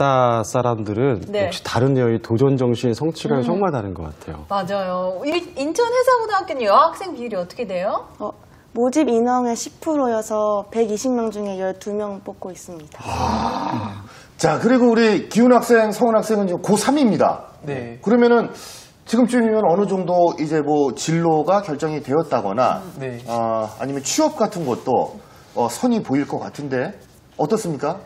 바다 사람들은 네. 역시 다르네요. 이 도전 정신, 성취감이 정말 다른 것 같아요. 맞아요. 인천 해사고등학교는 여학생 비율이 어떻게 돼요? 모집 인원은 10%여서 120명 중에 12명 뽑고 있습니다. 자, 그리고 우리 기훈 학생, 성훈 학생은 지금 고3입니다. 네. 그러면은 지금쯤이면 어느 정도 이제 뭐 진로가 결정이 되었다거나, 네. 아니면 취업 같은 것도 선이 보일 것 같은데 어떻습니까?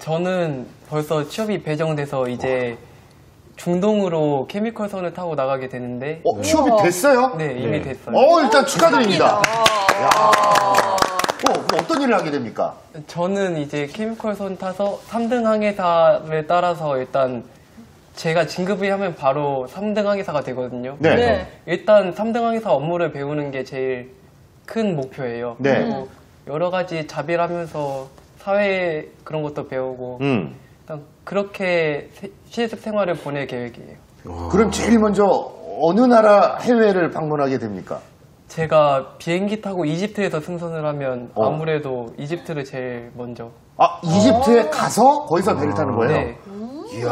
저는 벌써 취업이 배정돼서 이제 중동으로 케미컬 선을 타고 나가게 되는데 취업이 됐어요? 네, 이미 됐어요. 일단 축하드립니다. 그럼 어떤 일을 하게 됩니까? 저는 이제 케미컬 선 타서 3등 항해사를 따라서 일단 제가 진급을 하면 바로 3등 항해사가 되거든요. 네. 그래서 일단 3등 항해사 업무를 배우는 게 제일 큰 목표예요. 네. 그리고 여러 가지 자비를 하면서 사회 그런 것도 배우고 일단 그렇게 실습 생활을 보낼 계획이에요. 그럼 제일 먼저 어느 나라 해외를 방문하게 됩니까? 제가 비행기 타고 이집트에서 승선을 하면 아무래도 이집트를 제일 먼저. 이집트에 가서 거기서 배를 타는 거예요? 네. 이야,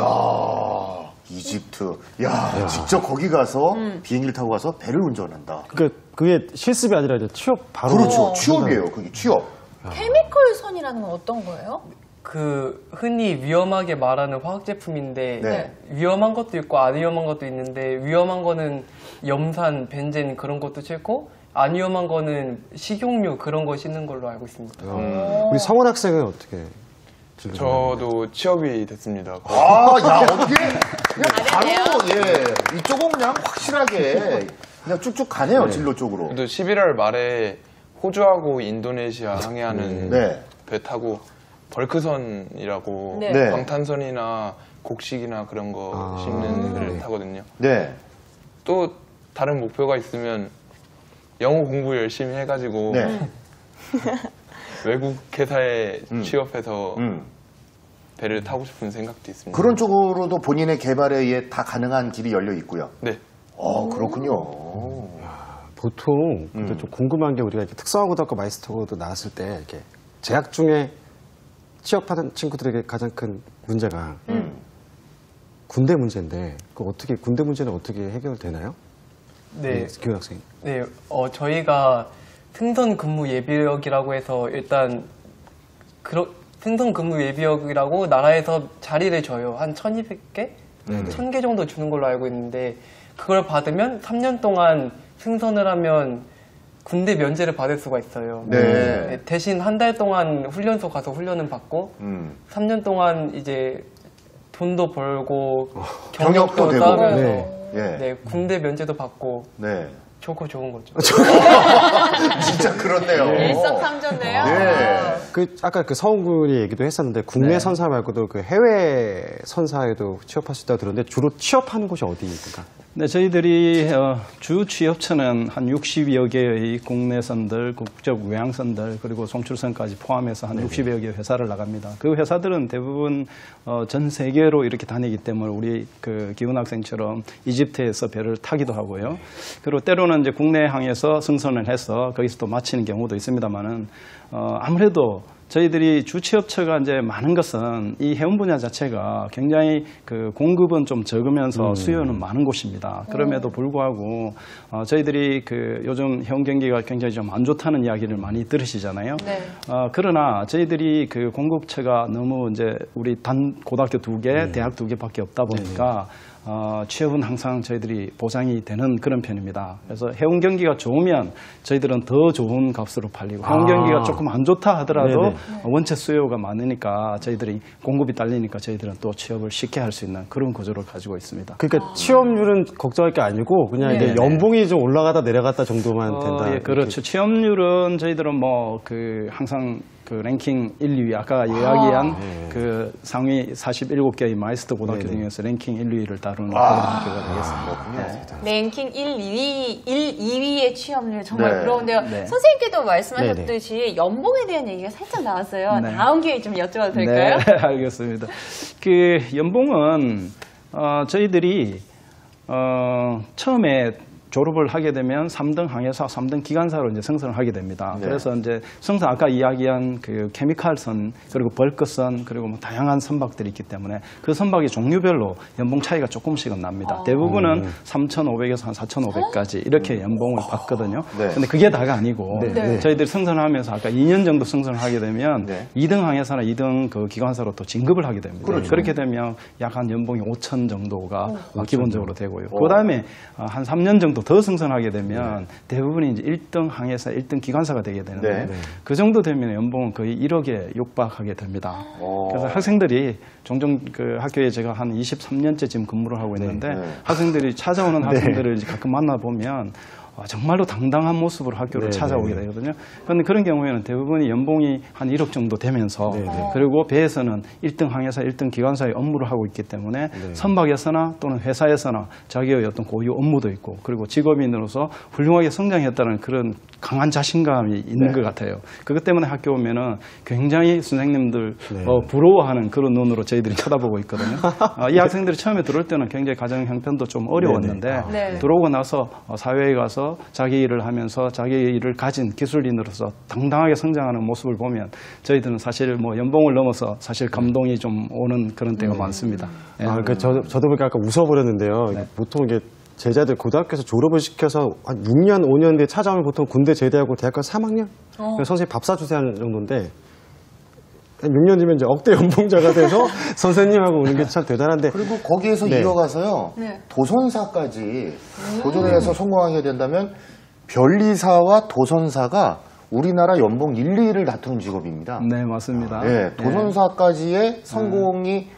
이집트. 야, 직접 거기 가서 비행기를 타고 가서 배를 운전한다. 그러니까 그게 실습이 아니라 이제 취업 바로. 그렇죠. 취업이에요. 그게 취업. 케미컬 선이라는 건 어떤 거예요? 그 흔히 위험하게 말하는 화학 제품인데 네. 위험한 것도 있고 안 위험한 것도 있는데 위험한 거는 염산, 벤젠 그런 것도 싫고 안 위험한 거는 식용유 그런 거 씻는 걸로 알고 있습니다. 우리 성원 학생은 어떻게? 저도 취업이 됐습니다. 야, 어떻게? 그냥 바로, 이쪽은 그냥 확실하게 그냥 쭉쭉 가네요, 진로 쪽으로. 또 11월 말에 호주하고 인도네시아 항해하는 네. 배 타고 벌크선이라고 네. 방탄선이나 곡식이나 그런 거 싣는 배를 타거든요. 네. 또 다른 목표가 있으면 영어 공부 열심히 해가지고 네. 외국 회사에 취업해서 배를 타고 싶은 생각도 있습니다. 그런 쪽으로도 본인의 개발에 의해 다 가능한 길이 열려 있고요. 네. 그렇군요. 보통 근데 좀 궁금한 게 우리가 이렇게 특성화고등학교 마이스터고도 나왔을 때 이렇게 재학 중에 취업하는 친구들에게 가장 큰 문제가 군대 문제인데 군대 문제는 어떻게 해결되나요? 네. 기훈 학생. 네, 저희가 승선 근무 예비역이라고 해서 일단 승선 근무 예비역이라고 나라에서 자리를 줘요. 한 1,200개? 1,000개 정도 주는 걸로 알고 있는데 그걸 받으면 3년 동안 승선을 하면 군대 면제를 받을 수가 있어요. 네. 대신 한 달 동안 훈련소 가서 훈련은 받고 3년 동안 이제 돈도 벌고 경력도 되고. 쌓으면서 네. 네, 군대 면제도 받고 네. 좋고 좋은 거죠. 진짜 그렇네요. 일석삼조네요. 네. 아까 성훈 군이 얘기도 했었는데 국내 선사 말고도 그 해외 선사에도 취업할 수 있다고 들었는데 주로 취업하는 곳이 어디입니까? 네, 저희들이 주 취업처는 한 60여 개의 국내선들, 국적 외항선들, 그리고 송출선까지 포함해서 한 60여 개 회사를 나갑니다. 그 회사들은 대부분 전 세계로 이렇게 다니기 때문에 우리 그 기훈 학생처럼 이집트에서 배를 타기도 하고요. 그리고 때로는 이제 국내 항에서 승선을 해서 거기서 또 마치는 경우도 있습니다만은 아무래도 저희들이 주취업처가 이제 많은 것은 이 해운 분야 자체가 굉장히 그 공급은 좀 적으면서 수요는 많은 곳입니다. 그럼에도 불구하고 저희들이 그 요즘 해운 경기가 굉장히 좀 안 좋다는 이야기를 많이 들으시잖아요. 네. 그러나 저희들이 그 공급처가 너무 이제 우리 단 고등학교 2개, 대학 2개밖에 없다 보니까 취업은 항상 저희들이 보장이 되는 그런 편입니다. 그래서 해운 경기가 좋으면 저희들은 더 좋은 값으로 팔리고 해운 경기가 조금 안 좋다 하더라도 원체 수요가 많으니까 저희들이 공급이 딸리니까 저희들은 또 취업을 쉽게 할 수 있는 그런 구조를 가지고 있습니다. 그러니까 취업률은 걱정할 게 아니고 그냥 이제 연봉이 좀 올라가다 내려갔다 정도만 된다. 예, 그렇죠. 취업률은 저희들은 뭐 그 항상 그 랭킹 1, 2위 아까 이야기한 그 상위 47개의 마이스터 고등학교 중에서 랭킹 1, 2위를 다루는 그런 학교가 되겠습니다. 랭킹 1, 2위의 취업률 정말 네. 부러운데요. 네. 선생님께도 말씀하셨듯이 연봉에 대한 얘기가 살짝 나왔어요. 네. 다음 기회에 좀 여쭤봐도 될까요? 네, 알겠습니다. 그 연봉은 저희들이 처음에 졸업을 하게 되면 3등 항해사, 3등 기관사로 이제 승선을 하게 됩니다. 네. 그래서 이제 승선 아까 이야기한 그 케미칼선 그리고 벌크선 그리고 뭐 다양한 선박들이 있기 때문에 그 선박의 종류별로 연봉 차이가 조금씩은 납니다. 대부분은 3,500에서 한 4,500까지 이렇게 연봉을 받거든요. 네. 근데 그게 다가 아니고 네. 저희들이 승선하면서 아까 2년 정도 승선을 하게 되면 네. 2등 항해사나 2등 그 기관사로 또 진급을 하게 됩니다. 그렇죠. 그렇게 되면 약 한 연봉이 5천 정도가 기본적으로 되고요. 그 다음에 한 3년 정도 더 승선하게 되면 대부분이 이제 1등 항해사, 1등 기관사가 되게 되는데 네. 그 정도 되면 연봉은 거의 1억에 육박하게 됩니다. 그래서 학생들이 종종 그 학교에 제가 한 23년째 지금 근무를 하고 있는데 네. 학생들이 찾아오는 학생들을 이제 가끔 만나보면 정말로 당당한 모습으로 학교를 찾아오게 되거든요. 그런데 그런 경우에는 대부분이 연봉이 한 1억 정도 되면서 그리고 배에서는 1등 항해사, 1등 기관사의 업무를 하고 있기 때문에 선박에서나 또는 회사에서나 자기의 어떤 고유 업무도 있고 그리고 직업인으로서 훌륭하게 성장했다는 그런 강한 자신감이 있는 것 같아요. 그것 때문에 학교 오면은 굉장히 선생님들 부러워하는 그런 눈으로 저희들이 쳐다보고 있거든요. 이 학생들이 처음에 들어올 때는 굉장히 가정 형편도 좀 어려웠는데 네. 들어오고 나서 사회에 가서 자기 일을 하면서 자기 일을 가진 기술인으로서 당당하게 성장하는 모습을 보면 저희들은 사실 뭐 연봉을 넘어서 사실 감동이 좀 오는 그런 때가 많습니다. 예. 아, 그러니까 저도 보니까 아까 웃어버렸는데요. 보통 이게 제자들 고등학교에서 졸업을 시켜서 한 6년, 5년 뒤에 찾아오면 보통 군대 제대하고 대학교 3학년? 그래서 선생님 밥 사주세요 하는 정도인데 한 6년 뒤면 이제 억대 연봉자가 돼서 선생님하고 오는 게 참 대단한데 그리고 거기에서 네. 이어가서요. 네. 도선사까지 도전을 해서 성공하게 된다면 변리사와 도선사가 우리나라 연봉 1, 2위를 다투는 직업입니다. 네, 맞습니다. 예, 도선사까지의 성공이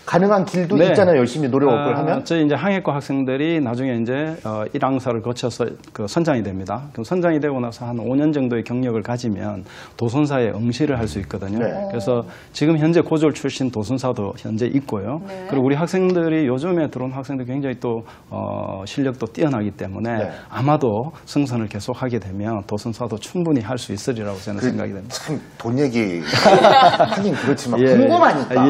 가능한 길도 네. 있잖아요. 열심히 노력을 하면. 저희 이제 항해과 학생들이 나중에 이제 1항사를 거쳐서 그 선장이 됩니다. 그럼 선장이 되고 나서 한 5년 정도의 경력을 가지면 도선사에 응시를 할 수 있거든요. 네. 그래서 지금 현재 고졸 출신 도선사도 현재 있고요. 네. 그리고 우리 학생들이 요즘에 들어온 학생들 굉장히 또 실력도 뛰어나기 때문에 네. 아마도 승선을 계속하게 되면 도선사도 충분히 할 수 있으리라고 저는 생각이 됩니다. 참 돈 얘기 하긴 그렇지만 궁금하니까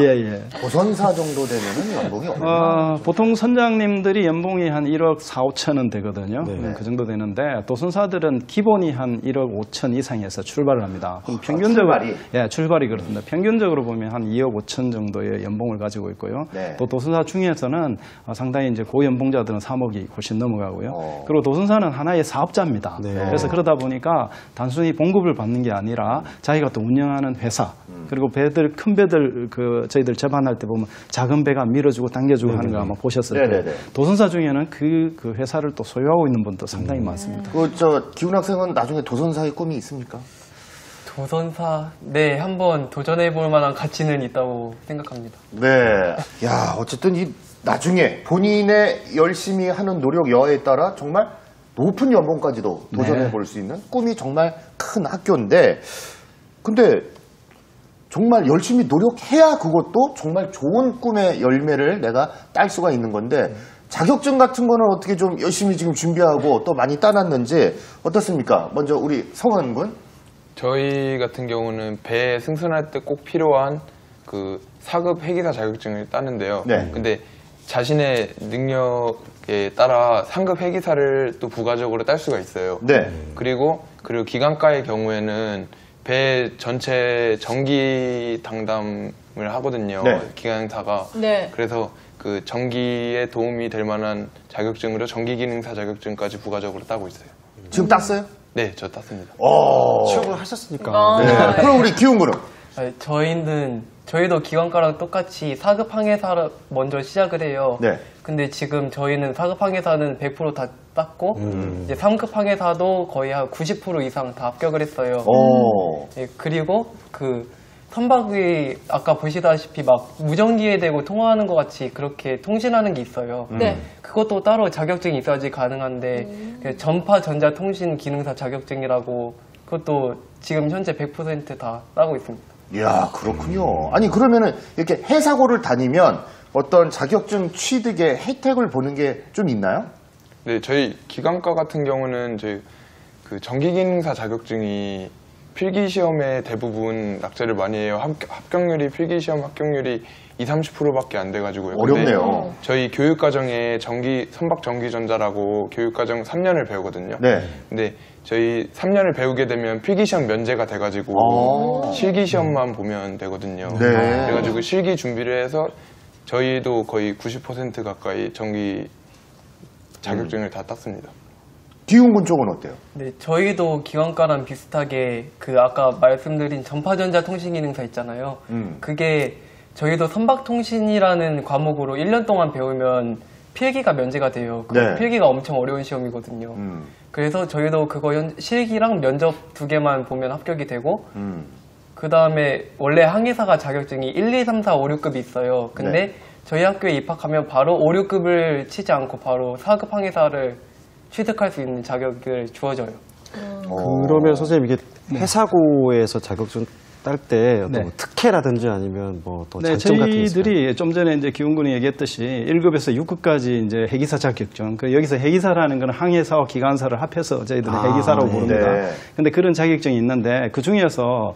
도선사 정도 되면은 연봉이 얼마나? 보통 선장님들이 연봉이 한 1억 4, 5천은 되거든요. 네. 그 정도 되는데 도선사들은 기본이 한 1억 5천 이상에서 출발을 합니다. 그럼 평균적으로 출발이? 예, 출발이 그렇습니다. 평균적으로 보면 한 2억 5천 정도의 연봉을 가지고 있고요. 네. 또 도선사 중에서는 상당히 이제 고연봉자들은 3억이 훨씬 넘어가고요. 어. 그리고 도선사는 하나의 사업자입니다. 네. 그래서 그러다 보니까 단순히 봉급을 받는 게 아니라 자기가 또 운영하는 회사 그리고 배들 큰 배들 그 저희들 접안할 때 보면 작은 배가 밀어주고 당겨주고 하는 거 아마 보셨을 네네네. 거예요. 도선사 중에는 그 회사를 또 소유하고 있는 분도 상당히 많습니다. 기훈 학생은 나중에 도선사의 꿈이 있습니까? 도선사, 네, 한번 도전해볼 만한 가치는 있다고 생각합니다. 네. 야, 어쨌든 이 나중에 본인의 열심히 하는 노력 여하에 따라 정말 높은 연봉까지도 도전해 볼 수 있는 꿈이 정말 큰 학교인데, 근데 정말 열심히 노력해야 그것도 정말 좋은 꿈의 열매를 내가 딸 수가 있는 건데, 자격증 같은 거는 어떻게 좀 열심히 지금 준비하고 또 많이 따놨는지 어떻습니까? 먼저 우리 성원 군. 저희 같은 경우는 배에 승선할 때 꼭 필요한 그 4급 회계사 자격증을 따는데요. 네. 근데 자신의 능력에 따라 상급 회계사를 또 부가적으로 딸 수가 있어요. 네. 그리고 기관과의 경우에는 배 전체 전기 당담을 하거든요. 네. 기관사가. 네. 그래서 그 전기에 도움이 될 만한 자격증으로 전기기능사 자격증까지 부가적으로 따고 있어요. 지금 땄어요? 네, 저 땄습니다. 취업을 하셨으니까. 네. 그럼 우리 기훈 군은? 저희도 기관과랑 똑같이 4급 항해사 먼저 시작을 해요. 네. 근데 지금 저희는 4급 항해사는 100% 다 땄고 이제 3급 항해사도 거의 한 90% 이상 다 합격을 했어요. 오. 예, 그리고 그 선박이 아까 보시다시피 막 무전기에 대고 통화하는 것 같이 그렇게 통신하는 게 있어요. 네. 그것도 따로 자격증이 있어야지 가능한데 그 전파 전자 통신 기능사 자격증이라고 그것도 지금 현재 100% 다 따고 있습니다. 이야, 그렇군요. 아니, 그러면은 이렇게 해사고를 다니면 어떤 자격증 취득의 혜택을 보는 게 좀 있나요? 네, 저희 기관과 같은 경우는 저희 그 전기기능사 자격증이 필기 시험에 대부분 낙제를 많이 해요. 합격률이 필기 시험 합격률이 20-30%밖에 안 돼가지고요. 어렵네요. 저희 교육과정에 선박전기전자라고 교육과정 3년을 배우거든요. 네. 근데 저희 3년을 배우게 되면 필기시험 면제가 돼가지고 실기시험만 보면 되거든요. 네. 그래가지고 실기 준비를 해서 저희도 거의 90% 가까이 전기 자격증을 다 땄습니다. 기훈군 쪽은 어때요? 네, 저희도 기관과랑 비슷하게 그 아까 말씀드린 전파전자 통신기능사 있잖아요. 그게 저희도 선박통신이라는 과목으로 1년 동안 배우면 필기가 면제가 돼요. 그 네. 필기가 엄청 어려운 시험이거든요. 그래서 저희도 그거 실기랑 면접 2개만 보면 합격이 되고 그 다음에 원래 항해사가 자격증이 1, 2, 3, 4, 5, 6급이 있어요. 근데 네. 저희 학교에 입학하면 바로 5, 6급을 치지 않고 바로 4급 항해사를 취득할 수 있는 자격을 주어져요. 그러면 선생님 이게 해사고에서 자격증 딸 때 어떤 네. 뭐 특혜라든지 아니면 뭐 또 네, 장점 같은 게 있을까요? 저희들이 좀 전에 이제 기훈군이 얘기했듯이 1급에서 6급까지 이제 해기사 자격증. 여기서 해기사라는 건 항해사와 기관사를 합해서 저희들은 해기사라고 부릅니다. 네. 근데 그런 자격증이 있는데 그 중에서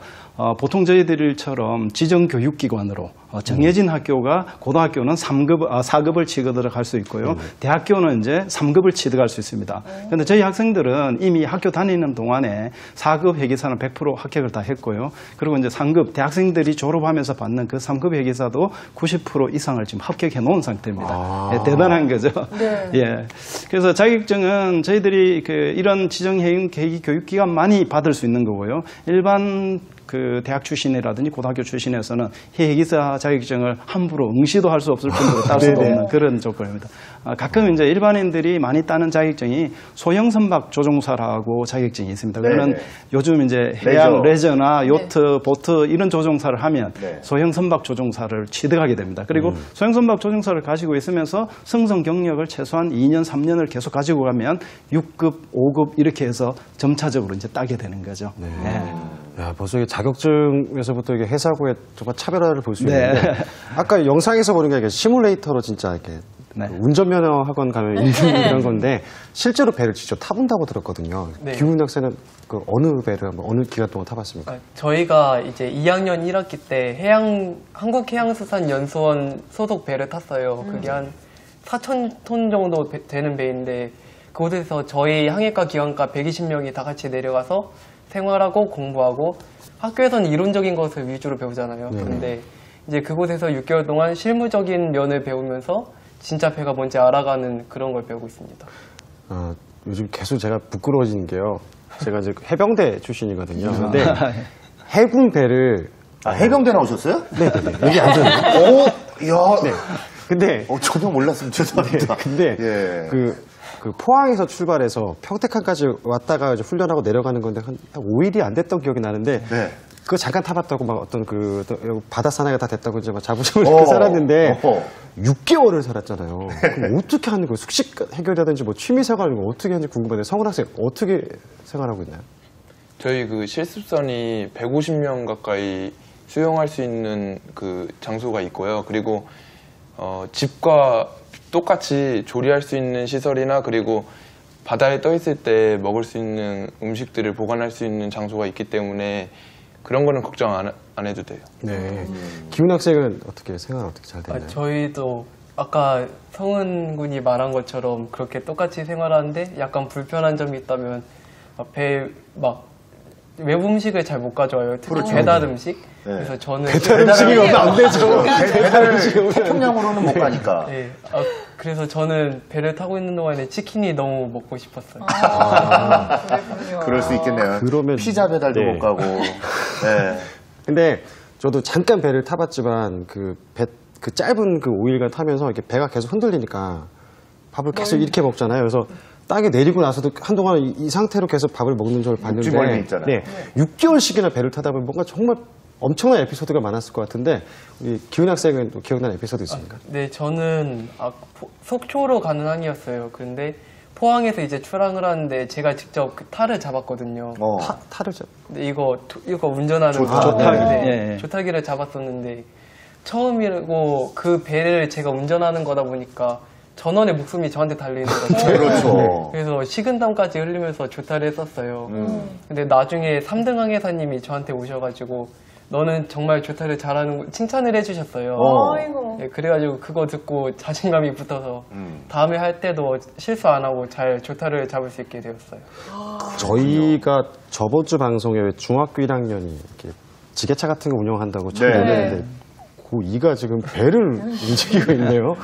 보통 저희들처럼 지정 교육기관으로 정해진 학교가 고등학교는 4급을 취득할 수 있고요. 대학교는 이제 3급을 취득할 수 있습니다. 그런데 저희 학생들은 이미 학교 다니는 동안에 4급 회계사는 100% 합격을 다 했고요. 그리고 이제 3급 대학생들이 졸업하면서 받는 그 3급 회계사도 90% 이상을 지금 합격해 놓은 상태입니다. 예, 대단한 거죠. 네. 예. 그래서 자격증은 저희들이 이런 지정 교육기관 많이 받을 수 있는 거고요. 일반 그 대학 출신이라든지 고등학교 출신에서는 해기사 자격증을 함부로 응시도 할 수 없을 정도로 딸 수도 없는 그런 조건입니다. 가끔 이제 일반인들이 많이 따는 자격증이 소형 선박 조종사라고 자격증이 있습니다. 그러면 네네. 요즘 이제 해양 레저나 요트, 네. 보트 이런 조종사를 하면 네. 소형 선박 조종사를 취득하게 됩니다. 그리고 소형 선박 조종사를 가지고 있으면서 승선 경력을 최소한 2년, 3년을 계속 가지고 가면 6급, 5급 이렇게 해서 점차적으로 이제 따게 되는 거죠. 네. 야, 벌써 이게 자격증에서부터 이게 해사고의 정말 차별화를 볼 수 네. 있는데 아까 영상에서 보는 게 이게 시뮬레이터로 진짜 이렇게 네. 운전면허 학원 가면 있는 이런 건데 실제로 배를 직접 타본다고 들었거든요. 네. 기훈 학생은 그 어느 배를 어느 기간 동안 타봤습니까? 저희가 이제 2학년 1학기 때 한국해양수산연수원 소속 배를 탔어요. 그게 한 4,000톤 정도 되는 배인데 그곳에서 저희 항해과 기관과 120명이 다 같이 내려가서 생활하고 공부하고 학교에서는 이론적인 것을 위주로 배우잖아요. 근데 이제 그곳에서 6개월 동안 실무적인 면을 배우면서 진짜 배가 뭔지 알아가는 그런 걸 배우고 있습니다. 요즘 계속 제가 부끄러워지는 게요. 제가 이제 해병대 출신이거든요. 근데 해군 배를 해병대 나오셨어요? 네네네 여기 앉았는데. 야. 네. 근데 전혀 몰랐으면 죄송합니다. 근데 예. 그 포항에서 출발해서 평택항까지 왔다가 이제 훈련하고 내려가는 건데 한 5일이 안 됐던 기억이 나는데 네. 그거 잠깐 타봤다고 막 어떤 바다 사나이가 다 됐다고 이제 막 자부심을 갖고 살았는데 6개월을 살았잖아요. 그럼 어떻게 하는 거예요? 숙식 해결이라든지 뭐 취미 생활 이런 거 어떻게 하는지 궁금한데 성훈 학생 어떻게 생활하고 있나요? 저희 그 실습선이 150명 가까이 수용할 수 있는 그 장소가 있고요. 그리고 집과 똑같이 조리할 수 있는 시설이나 그리고 바다에 떠 있을 때 먹을 수 있는 음식들을 보관할 수 있는 장소가 있기 때문에 그런 거는 걱정 안 해도 돼요. 네. 기훈 학생은 어떻게 생활 어떻게 잘 되나요? 저희도 아까 성은 군이 말한 것처럼 그렇게 똑같이 생활하는데 약간 불편한 점이 있다면 배 외부 음식을 잘 못 가져와요. 특히 배달 음식. 그래서 저는 배달 음식이 오면 안 되죠. 배달을 소품량으로는 못 가니까. 네, 그래서 저는 배를 타고 있는 동안에 치킨이 너무 먹고 싶었어요. 그럴 수 있겠네요. 그러면 피자 배달도 네. 못 가고. 네. 근데 저도 잠깐 배를 타봤지만 그 짧은 그 5일간 타면서 이렇게 배가 계속 흔들리니까 밥을 계속 이렇게 먹잖아요. 그래서 땅에 내리고 나서도 한동안 이 상태로 계속 밥을 먹는 걸 봤는데 육지멀미 있잖아요. 네, 6개월씩이나 배를 타다 보면 뭔가 정말 엄청난 에피소드가 많았을 것 같은데 우리 기훈 학생은 또 기억나는 에피소드 있습니까? 네, 저는 속초로 가는 항이었어요. 그런데 포항에서 이제 출항을 하는데 제가 직접 그 탈을 잡았거든요. 탈을 잡. 근데 이거 운전하는 조타기. 네, 조타기를 잡았었는데 처음이고 그 배를 제가 운전하는 거다 보니까 전원의 목숨이 저한테 달려있는 거죠. 그렇죠. 그래서 식은땀까지 흘리면서 조타를 했었어요. 근데 나중에 3등 항해사님이 저한테 오셔가지고 너는 정말 조타를 잘하는 칭찬을 해주셨어요. 아이고. 네, 그래가지고 그거 듣고 자신감이 붙어서 다음에 할 때도 실수 안 하고 잘 조타를 잡을 수 있게 되었어요. 저희가 저번 주 방송에 왜 중학교 1학년이 이렇게 지게차 같은 거 운영한다고 처음 네. 얘기했는데 고2가 지금 배를 움직이고 있네요.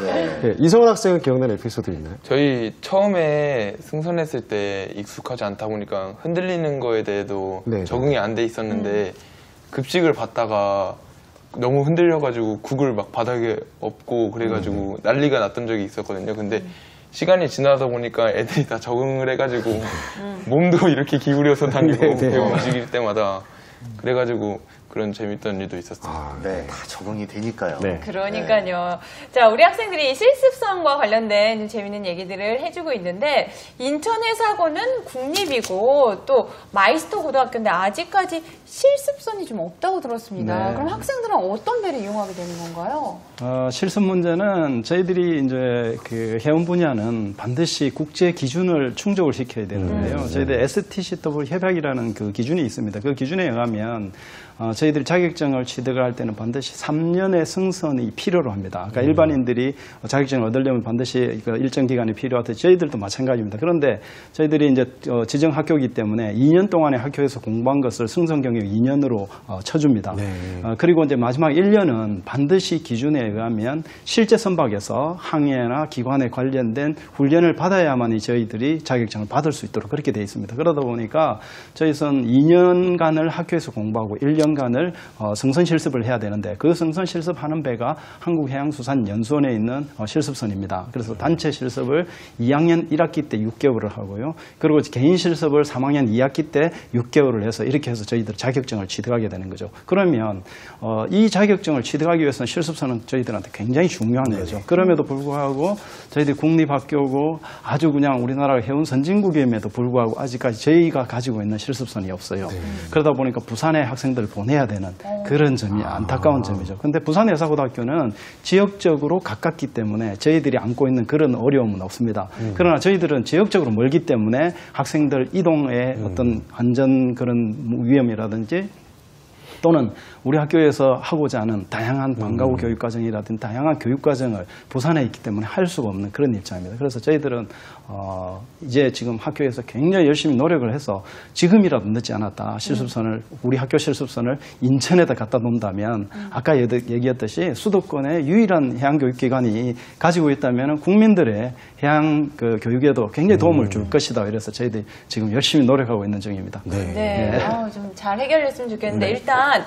네, 이성원 학생은 기억나는 에피소드 있나요? 저희 처음에 승선했을 때 익숙하지 않다 보니까 흔들리는 거에 대해도 네, 적응이 안 돼 있었는데 급식을 받다가 너무 흔들려가지고 국을 막 바닥에 엎고 그래가지고 난리가 났던 적이 있었거든요. 근데 시간이 지나다 보니까 애들이 다 적응을 해가지고 몸도 이렇게 기울여서 다니고 네, 네. 배 움직일 때마다 그래가지고 그런 재밌던 일도 있었어요. 네, 다 적응이 되니까요. 네. 그러니까요. 자, 우리 학생들이 실습성과 관련된 좀 재밌는 얘기들을 해주고 있는데, 인천해사고는 국립이고, 또 마이스터 고등학교인데, 아직까지 실습선이 좀 없다고 들었습니다. 네. 그럼 학생들은 어떤 배를 이용하게 되는 건가요? 실습 문제는 저희들이 이제 그 해운 분야는 반드시 국제 기준을 충족을 시켜야 되는데요. 저희들 STCW 협약이라는 그 기준이 있습니다. 그 기준에 의하면 저희들이 자격증을 취득을 할 때는 반드시 3년의 승선이 필요로 합니다. 그러니까 일반인들이 자격증을 얻으려면 반드시 그 일정 기간이 필요하듯이 저희들도 마찬가지입니다. 그런데 저희들이 이제 지정 학교이기 때문에 2년 동안의 학교에서 공부한 것을 승선 경력 2년으로 쳐줍니다. 그리고 이제 마지막 1년은 반드시 기준에 의하면 실제 선박에서 항해나 기관에 관련된 훈련을 받아야만이 저희들이 자격증을 받을 수 있도록 그렇게 되어 있습니다. 그러다 보니까 저희선 2년간을 학교에서 공부하고 1년간을 승선 실습을 해야 되는데 그 승선 실습하는 배가 한국해양수산연수원에 있는 실습선입니다. 그래서 단체 실습을 2학년 1학기 때 6개월을 하고요. 그리고 개인 실습을 3학년 2학기 때 6개월을 해서 이렇게 해서 저희들 자격증을 취득하게 되는 거죠. 그러면 이 자격증을 취득하기 위해서는 실습선은 저희들한테 굉장히 중요한 거죠. 그럼에도 불구하고 저희들이 국립학교고 아주 그냥 우리나라 해운 선진국임에도 불구하고 아직까지 저희가 가지고 있는 실습선이 없어요. 그러다 보니까 부산의 학생들을 보내야 되는 그런 점이 안타까운 점이죠. 그런데 부산해사고등학교는 지역적으로 가깝기 때문에 저희들이 안고 있는 그런 어려움은 없습니다. 그러나 저희들은 지역적으로 멀기 때문에 학생들 이동의 어떤 안전 그런 위험이라든지 또는 우리 학교에서 하고자 하는 다양한 방과후 교육과정이라든지 다양한 교육과정을 부산에 있기 때문에 할 수가 없는 그런 입장입니다. 그래서 저희들은 이제 지금 학교에서 굉장히 열심히 노력을 해서 지금이라도 늦지 않았다. 실습선을 우리 학교 실습선을 인천에다 갖다 놓는다면 아까 얘기했듯이 수도권의 유일한 해양교육기관이 가지고 있다면 국민들의 해양 그 교육에도 굉장히 도움을 줄 것이다. 이래서 저희들이 지금 열심히 노력하고 있는 중입니다. 네. 좀 잘 해결했으면 좋겠는데, 일단